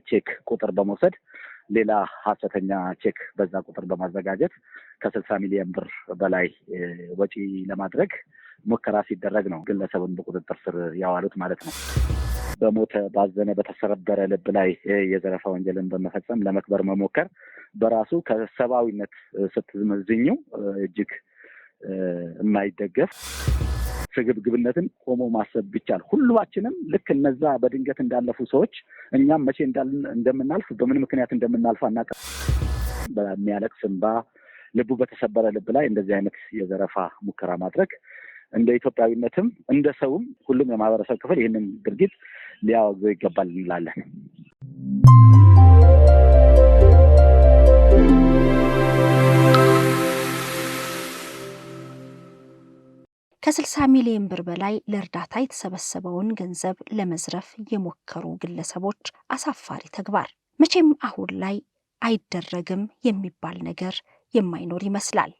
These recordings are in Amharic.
ቼክ ቁጥር በመውሰድ ሌላ ሐሰተኛ ቼክ በዛ ቁጥር በማዘጋጀት ከ60 ሚሊዮን ብር በላይ ወጪ ለማድረግ ሙከራ ሲደረግ ነው ግለሰቡን በቁጥጥር ስር ያዋሉት ማለት ነው። በሞተ ባዘነ በተሰረበረ ልብ ላይ የዘረፋ ወንጀልን በመፈጸም ለመክበር መሞከር በራሱ ከሰብአዊነት ስትመዝኙ እጅግ የማይደገፍ ስግብግብነትን ቆሞ ማሰብ ቢቻል ሁላችንም ልክ እነዛ በድንገት እንዳለፉ ሰዎች እኛም መቼ እንደምናልፍ በምን ምክንያት እንደምናልፍ አናውቅም። በሚያለቅስ እንባ ልቡ በተሰበረ ልብ ላይ እንደዚህ አይነት የዘረፋ ሙከራ ማድረግ እንደ ኢትዮጵያዊነትም እንደ ሰውም ሁሉም የማህበረሰብ ክፍል ይህንን ድርጊት ሊያወግዘው ይገባል እንላለን። ከ60 ሚሊዮን ብር በላይ ለእርዳታ የተሰበሰበውን ገንዘብ ለመዝረፍ የሞከሩ ግለሰቦች አሳፋሪ ተግባር። መቼም አሁን ላይ አይደረግም የሚባል ነገር የማይኖር ይመስላል።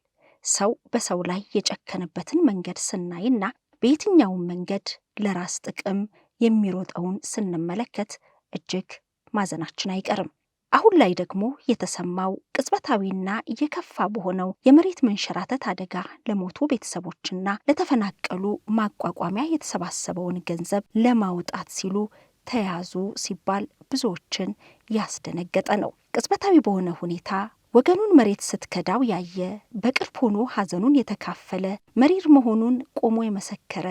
ሰው በሰው ላይ የጨከነበትን መንገድ ስናይና በየትኛውም መንገድ ለራስ ጥቅም የሚሮጠውን ስንመለከት እጅግ ማዘናችን አይቀርም። አሁን ላይ ደግሞ የተሰማው ቅጽበታዊና የከፋ በሆነው የመሬት መንሸራተት አደጋ ለሞቱ ቤተሰቦችና ለተፈናቀሉ ማቋቋሚያ የተሰባሰበውን ገንዘብ ለማውጣት ሲሉ ተያዙ ሲባል ብዙዎችን ያስደነገጠ ነው። ቅጽበታዊ በሆነ ሁኔታ ወገኑን መሬት ስትከዳው ያየ፣ በቅርብ ሆኖ ሐዘኑን የተካፈለ፣ መሪር መሆኑን ቆሞ የመሰከረ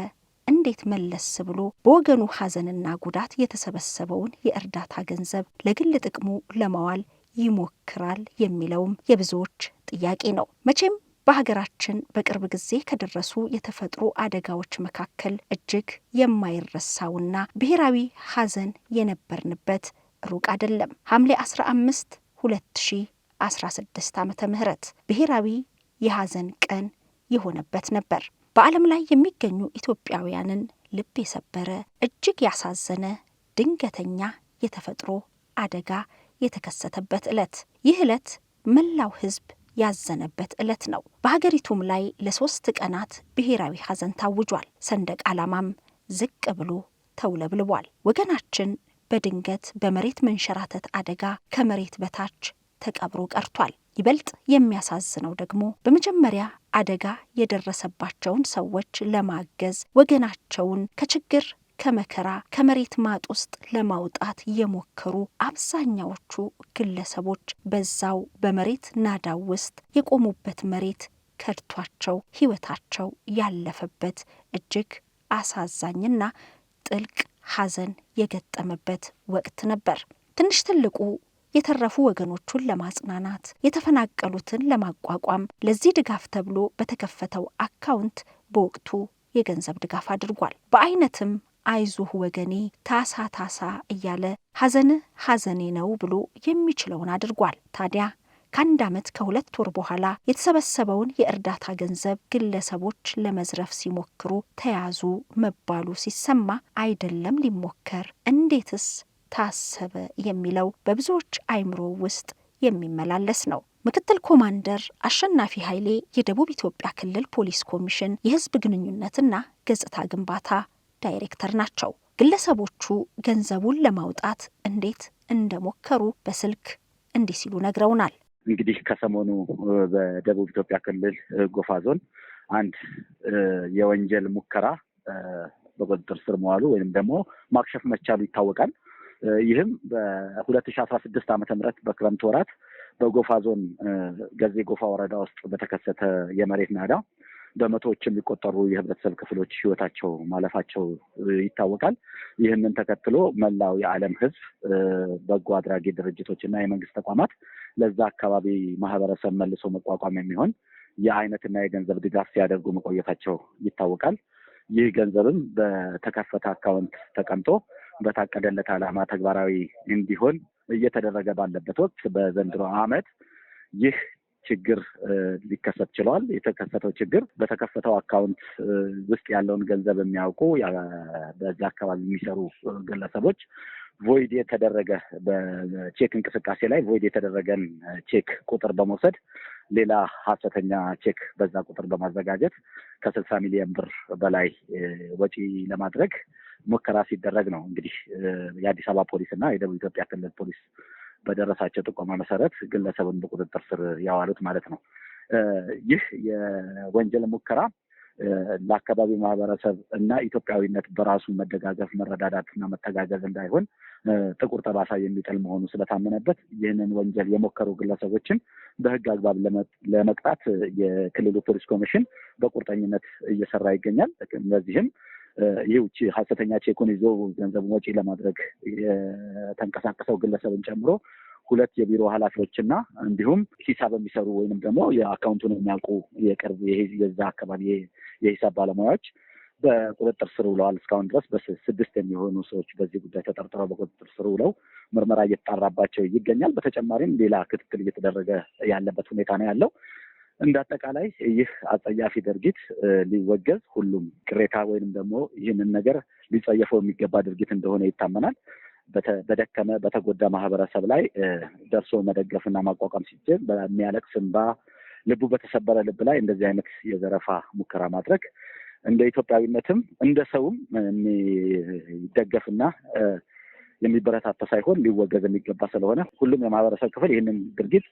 እንዴት መለስ ብሎ በወገኑ ሐዘንና ጉዳት የተሰበሰበውን የእርዳታ ገንዘብ ለግል ጥቅሙ ለማዋል ይሞክራል የሚለውም የብዙዎች ጥያቄ ነው። መቼም በሀገራችን በቅርብ ጊዜ ከደረሱ የተፈጥሮ አደጋዎች መካከል እጅግ የማይረሳውና ብሔራዊ ሐዘን የነበርንበት ሩቅ አይደለም። ሐምሌ 15 2016 ዓመተ ምህረት ብሔራዊ የሐዘን ቀን የሆነበት ነበር። በዓለም ላይ የሚገኙ ኢትዮጵያውያንን ልብ የሰበረ እጅግ ያሳዘነ ድንገተኛ የተፈጥሮ አደጋ የተከሰተበት ዕለት። ይህ ዕለት መላው ሕዝብ ያዘነበት ዕለት ነው። በሀገሪቱም ላይ ለ3 ቀናት ብሔራዊ ሐዘን ታውጇል። ሰንደቅ ዓላማም ዝቅ ብሎ ተውለብልቧል። ወገናችን በድንገት በመሬት መንሸራተት አደጋ ከመሬት በታች ተቀብሮ ቀርቷል። ይበልጥ የሚያሳዝነው ደግሞ በመጀመሪያ አደጋ የደረሰባቸውን ሰዎች ለማገዝ ወገናቸውን ከችግር ከመከራ ከመሬት ማጥ ውስጥ ለማውጣት የሞከሩ አብዛኛዎቹ ግለሰቦች በዛው በመሬት ናዳው ውስጥ የቆሙበት መሬት ከድቷቸው ሕይወታቸው ያለፈበት እጅግ አሳዛኝና ጥልቅ ሐዘን የገጠመበት ወቅት ነበር። ትንሽ ትልቁ የተረፉ ወገኖቹን ለማጽናናት የተፈናቀሉትን ለማቋቋም ለዚህ ድጋፍ ተብሎ በተከፈተው አካውንት በወቅቱ የገንዘብ ድጋፍ አድርጓል። በአይነትም አይዞህ ወገኔ ታሳ ታሳ እያለ ሐዘኔ ነው ብሎ የሚችለውን አድርጓል። ታዲያ ከ1 ዓመት ከ2 ወር በኋላ የተሰበሰበውን የእርዳታ ገንዘብ ግለሰቦች ለመዝረፍ ሲሞክሩ ተያዙ መባሉ ሲሰማ አይደለም ሊሞከር እንዴትስ ታሰበ የሚለው በብዙዎች አይምሮ ውስጥ የሚመላለስ ነው። ምክትል ኮማንደር አሸናፊ ኃይሌ የደቡብ ኢትዮጵያ ክልል ፖሊስ ኮሚሽን የሕዝብ ግንኙነትና ገጽታ ግንባታ ዳይሬክተር ናቸው። ግለሰቦቹ ገንዘቡን ለማውጣት እንዴት እንደሞከሩ በስልክ እንዲህ ሲሉ ነግረውናል። እንግዲህ ከሰሞኑ በደቡብ ኢትዮጵያ ክልል ጎፋ ዞን አንድ የወንጀል ሙከራ በቁጥጥር ስር መዋሉ ወይም ደግሞ ማክሸፍ መቻሉ ይታወቃል። ይህም በ2016 ዓመተ ምህረት በክረምት ወራት በጎፋ ዞን ገዜ ጎፋ ወረዳ ውስጥ በተከሰተ የመሬት ናዳ በመቶዎች የሚቆጠሩ የህብረተሰብ ክፍሎች ህይወታቸው ማለፋቸው ይታወቃል። ይህንን ተከትሎ መላው የዓለም ህዝብ፣ በጎ አድራጊ ድርጅቶችና የመንግስት ተቋማት ለዛ አካባቢ ማህበረሰብ መልሶ መቋቋም የሚሆን የአይነትና የገንዘብ ድጋፍ ሲያደርጉ መቆየታቸው ይታወቃል። ይህ ገንዘብም በተከፈተ አካውንት ተቀምጦ በታቀደለት ዓላማ ተግባራዊ እንዲሆን እየተደረገ ባለበት ወቅት በዘንድሮ ዓመት ይህ ችግር ሊከሰት ችሏል። የተከሰተው ችግር በተከፈተው አካውንት ውስጥ ያለውን ገንዘብ የሚያውቁ በዛ አካባቢ የሚሰሩ ግለሰቦች ቮይድ የተደረገ በቼክ እንቅስቃሴ ላይ ቮይድ የተደረገን ቼክ ቁጥር በመውሰድ ሌላ ሐሰተኛ ቼክ በዛ ቁጥር በማዘጋጀት ከ60 ሚሊዮን ብር በላይ ወጪ ለማድረግ ሙከራ ሲደረግ ነው እንግዲህ የአዲስ አበባ ፖሊስ እና የደቡብ ኢትዮጵያ ክልል ፖሊስ በደረሳቸው ጥቆማ መሰረት ግለሰቡን በቁጥጥር ስር ያዋሉት ማለት ነው። ይህ የወንጀል ሙከራ ለአካባቢው ማህበረሰብ እና ኢትዮጵያዊነት በራሱ መደጋገፍ፣ መረዳዳት እና መተጋገዝ እንዳይሆን ጥቁር ጠባሳ የሚጥል መሆኑ ስለታመነበት ይህንን ወንጀል የሞከሩ ግለሰቦችን በህግ አግባብ ለመቅጣት የክልሉ ፖሊስ ኮሚሽን በቁርጠኝነት እየሰራ ይገኛል። ለዚህም ይህች ሀሰተኛ ቼኩን ይዞ ገንዘቡን ወጪ ለማድረግ የተንቀሳቀሰው ግለሰብን ጨምሮ 2 የቢሮ ኃላፊዎችና እንዲሁም ሂሳብ የሚሰሩ ወይንም ደግሞ የአካውንቱን የሚያውቁ የቅርብ የዛ አካባቢ የሂሳብ ባለሙያዎች በቁጥጥር ስር ውለዋል። እስካሁን ድረስ በ6 የሚሆኑ ሰዎች በዚህ ጉዳይ ተጠርጥረው በቁጥጥር ስር ውለው ምርመራ እየተጣራባቸው ይገኛል። በተጨማሪም ሌላ ክትትል እየተደረገ ያለበት ሁኔታ ነው ያለው። እንደ አጠቃላይ ይህ አጸያፊ ድርጊት ሊወገዝ ሁሉም ቅሬታ ወይንም ደግሞ ይህንን ነገር ሊጸየፈው የሚገባ ድርጊት እንደሆነ ይታመናል። በደከመ በተጎዳ ማህበረሰብ ላይ ደርሶ መደገፍና ማቋቋም ሲችል በሚያለቅስ እንባ ልቡ በተሰበረ ልብ ላይ እንደዚህ አይነት የዘረፋ ሙከራ ማድረግ እንደ ኢትዮጵያዊነትም እንደ ሰውም የሚደገፍና የሚበረታታ ሳይሆን ሊወገዝ የሚገባ ስለሆነ ሁሉም የማህበረሰብ ክፍል ይህንን ድርጊት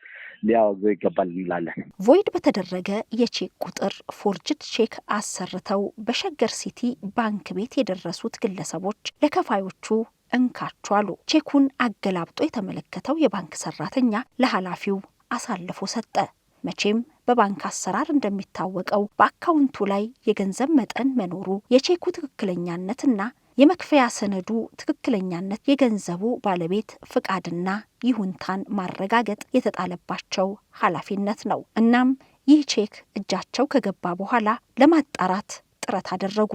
ሊያወግዘው ይገባል እንላለን። ቮይድ በተደረገ የቼክ ቁጥር ፎርጅድ ቼክ አሰርተው በሸገር ሲቲ ባንክ ቤት የደረሱት ግለሰቦች ለከፋዮቹ እንካችሁ አሉ። ቼኩን አገላብጦ የተመለከተው የባንክ ሰራተኛ ለኃላፊው አሳልፎ ሰጠ። መቼም በባንክ አሰራር እንደሚታወቀው በአካውንቱ ላይ የገንዘብ መጠን መኖሩ፣ የቼኩ ትክክለኛነትና የመክፈያ ሰነዱ ትክክለኛነት የገንዘቡ ባለቤት ፍቃድና ይሁንታን ማረጋገጥ የተጣለባቸው ኃላፊነት ነው። እናም ይህ ቼክ እጃቸው ከገባ በኋላ ለማጣራት ጥረት አደረጉ።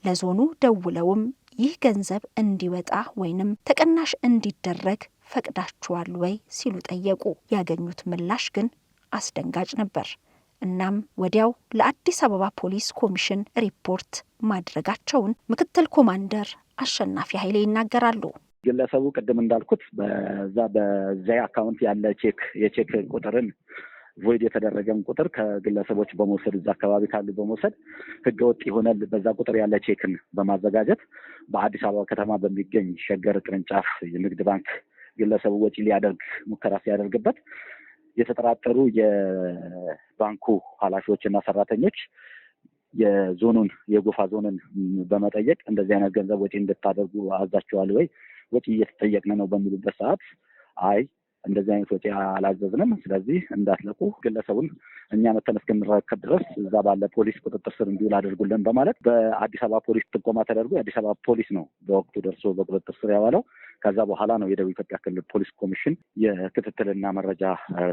ለዞኑ ደውለውም ይህ ገንዘብ እንዲወጣ ወይንም ተቀናሽ እንዲደረግ ፈቅዳችኋል ወይ ሲሉ ጠየቁ። ያገኙት ምላሽ ግን አስደንጋጭ ነበር። እናም ወዲያው ለአዲስ አበባ ፖሊስ ኮሚሽን ሪፖርት ማድረጋቸውን ምክትል ኮማንደር አሸናፊ ኃይሌ ይናገራሉ። ግለሰቡ ቅድም እንዳልኩት በዚያ አካውንት ያለ የቼክ ቁጥርን ቮይድ የተደረገን ቁጥር ከግለሰቦች በመውሰድ እዛ አካባቢ ካሉ በመውሰድ ህገወጥ የሆነ በዛ ቁጥር ያለ ቼክን በማዘጋጀት በአዲስ አበባ ከተማ በሚገኝ ሸገር ቅርንጫፍ የንግድ ባንክ ግለሰቡ ወጪ ሊያደርግ ሙከራ ሲያደርግበት የተጠራጠሩ የባንኩ ኃላፊዎችና ሰራተኞች የጎፋ ዞንን በመጠየቅ እንደዚህ አይነት ገንዘብ ወጪ እንድታደርጉ አዛችኋል ወይ? ወጪ እየተጠየቅን ነው በሚሉበት ሰዓት አይ እንደዚህ አይነት ወጪ አላዘዝንም፣ ስለዚህ እንዳትለቁ፣ ግለሰቡን እኛ መተን እስክንረከብ ድረስ እዛ ባለ ፖሊስ ቁጥጥር ስር እንዲውል አድርጉልን በማለት በአዲስ አበባ ፖሊስ ጥቆማ ተደርጎ የአዲስ አበባ ፖሊስ ነው በወቅቱ ደርሶ በቁጥጥር ስር ያዋለው። ከዛ በኋላ ነው የደቡብ ኢትዮጵያ ክልል ፖሊስ ኮሚሽን የክትትልና መረጃ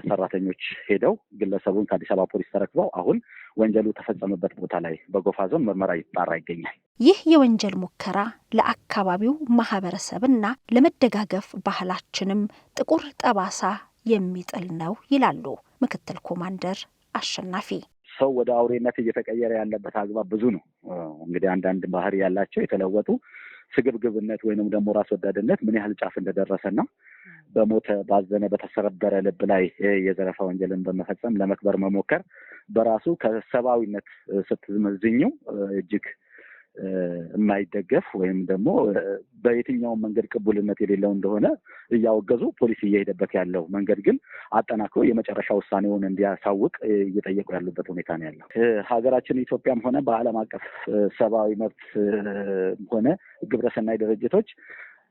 ሰራተኞች ሄደው ግለሰቡን ከአዲስ አበባ ፖሊስ ተረክበው አሁን ወንጀሉ ተፈጸመበት ቦታ ላይ በጎፋ ዞን ምርመራ ይጣራ ይገኛል። ይህ የወንጀል ሙከራ ለአካባቢው ማህበረሰብና ለመደጋገፍ ባህላችንም ጥቁር ጠባሳ የሚጥል ነው ይላሉ ምክትል ኮማንደር አሸናፊ። ሰው ወደ አውሬነት እየተቀየረ ያለበት አግባብ ብዙ ነው። እንግዲህ አንዳንድ ባህሪ ያላቸው የተለወጡ ስግብግብነት ወይንም ደግሞ ራስ ወዳድነት ምን ያህል ጫፍ እንደደረሰና በሞተ ባዘነ በተሰረበረ ልብ ላይ የዘረፋ ወንጀልን በመፈጸም ለመክበር መሞከር በራሱ ከሰብአዊነት ስትመዝኙ እጅግ የማይደገፍ ወይም ደግሞ በየትኛውም መንገድ ቅቡልነት የሌለው እንደሆነ እያወገዙ ፖሊስ እየሄደበት ያለው መንገድ ግን አጠናክሮ የመጨረሻ ውሳኔውን እንዲያሳውቅ እየጠየቁ ያሉበት ሁኔታ ነው ያለው። ሀገራችን ኢትዮጵያም ሆነ በዓለም አቀፍ ሰብአዊ መብት ሆነ ግብረሰናይ ድርጅቶች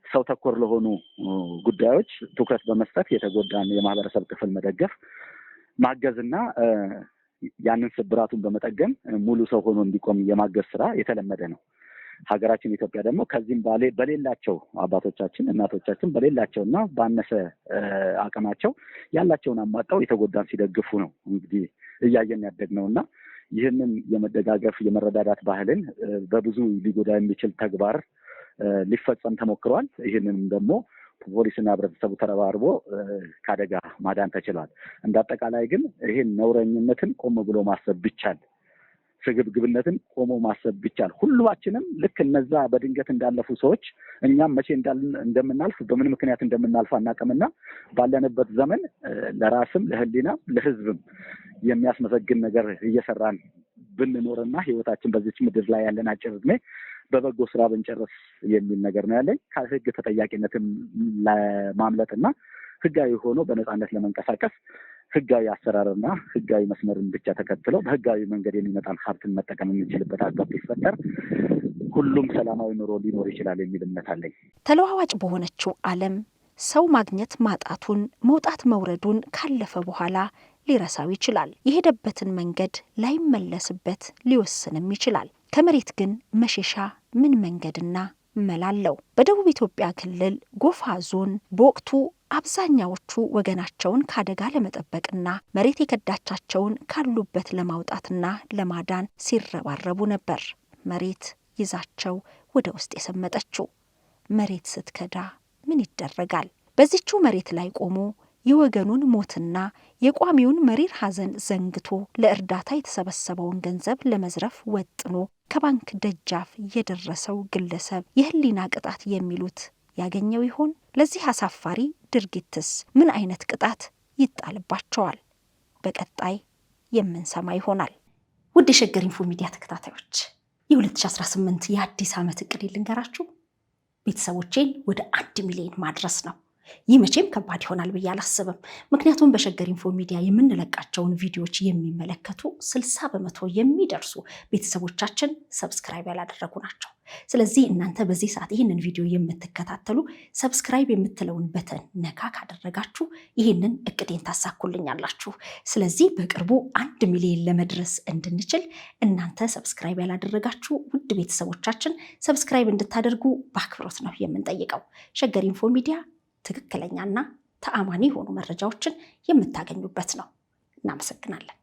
ሰው ተኮር ለሆኑ ጉዳዮች ትኩረት በመስጠት የተጎዳን የማህበረሰብ ክፍል መደገፍ፣ ማገዝና ያንን ስብራቱን በመጠገን ሙሉ ሰው ሆኖ እንዲቆም የማገዝ ስራ የተለመደ ነው። ሀገራችን ኢትዮጵያ ደግሞ ከዚህም በሌላቸው አባቶቻችን እናቶቻችን በሌላቸውና ባነሰ አቅማቸው ያላቸውን አሟጣው የተጎዳን ሲደግፉ ነው እንግዲህ እያየን ያደግነው እና ይህንን የመደጋገፍ የመረዳዳት ባህልን በብዙ ሊጎዳ የሚችል ተግባር ሊፈጸም ተሞክሯል። ይህንንም ደግሞ ፖሊስና ህብረተሰቡ ተረባርቦ ከአደጋ ማዳን ተችሏል። እንደ አጠቃላይ ግን ይሄን ነውረኝነትን ቆም ብሎ ማሰብ ቢቻል፣ ስግብግብነትን ቆሞ ማሰብ ቢቻል፣ ሁላችንም ልክ እነዛ በድንገት እንዳለፉ ሰዎች እኛም መቼ እንደምናልፍ በምን ምክንያት እንደምናልፍ አናውቅምና ባለንበት ዘመን ለራስም ለህሊናም ለህዝብም የሚያስመሰግን ነገር እየሰራን ብንኖርና ህይወታችን በዚች ምድር ላይ ያለን አጭር ዕድሜ በበጎ ስራ ብንጨርስ የሚል ነገር ነው ያለኝ። ከህግ ተጠያቂነትን ለማምለጥና ህጋዊ ሆኖ በነፃነት ለመንቀሳቀስ ህጋዊ አሰራርና ህጋዊ መስመርን ብቻ ተከትሎ በህጋዊ መንገድ የሚመጣን ሀብትን መጠቀም የምንችልበት አግባብ ቢፈጠር ሁሉም ሰላማዊ ኑሮ ሊኖር ይችላል የሚል እምነት አለኝ። ተለዋዋጭ በሆነችው ዓለም ሰው ማግኘት ማጣቱን፣ መውጣት መውረዱን ካለፈ በኋላ ሊረሳው ይችላል። የሄደበትን መንገድ ላይመለስበት ሊወስንም ይችላል። ከመሬት ግን መሸሻ ምን መንገድና መላ አለው? በደቡብ ኢትዮጵያ ክልል ጎፋ ዞን በወቅቱ አብዛኛዎቹ ወገናቸውን ከአደጋ ለመጠበቅና መሬት የከዳቻቸውን ካሉበት ለማውጣትና ለማዳን ሲረባረቡ ነበር መሬት ይዛቸው ወደ ውስጥ የሰመጠችው። መሬት ስትከዳ ምን ይደረጋል? በዚችው መሬት ላይ ቆሞ የወገኑን ሞትና የቋሚውን መሪር ሐዘን ዘንግቶ ለእርዳታ የተሰበሰበውን ገንዘብ ለመዝረፍ ወጥኖ ከባንክ ደጃፍ የደረሰው ግለሰብ የህሊና ቅጣት የሚሉት ያገኘው ይሆን? ለዚህ አሳፋሪ ድርጊትስ ምን አይነት ቅጣት ይጣልባቸዋል? በቀጣይ የምንሰማ ይሆናል። ውድ የሸገር ኢንፎ ሚዲያ ተከታታዮች የ2018 የአዲስ ዓመት እቅድ ልንገራችሁ። ቤተሰቦቼን ወደ 1 ሚሊዮን ማድረስ ነው። ይህ መቼም ከባድ ይሆናል ብዬ አላስብም። ምክንያቱም በሸገር ኢንፎ ሚዲያ የምንለቃቸውን ቪዲዮዎች የሚመለከቱ 60% የሚደርሱ ቤተሰቦቻችን ሰብስክራይብ ያላደረጉ ናቸው። ስለዚህ እናንተ በዚህ ሰዓት ይህንን ቪዲዮ የምትከታተሉ ሰብስክራይብ የምትለውን በተን ነካ ካደረጋችሁ ይህንን እቅዴን ታሳኩልኛላችሁ። ስለዚህ በቅርቡ 1 ሚሊዮን ለመድረስ እንድንችል እናንተ ሰብስክራይብ ያላደረጋችሁ ውድ ቤተሰቦቻችን ሰብስክራይብ እንድታደርጉ በአክብሮት ነው የምንጠይቀው። ሸገር ኢንፎ ሚዲያ ትክክለኛና ተአማኒ የሆኑ መረጃዎችን የምታገኙበት ነው። እናመሰግናለን።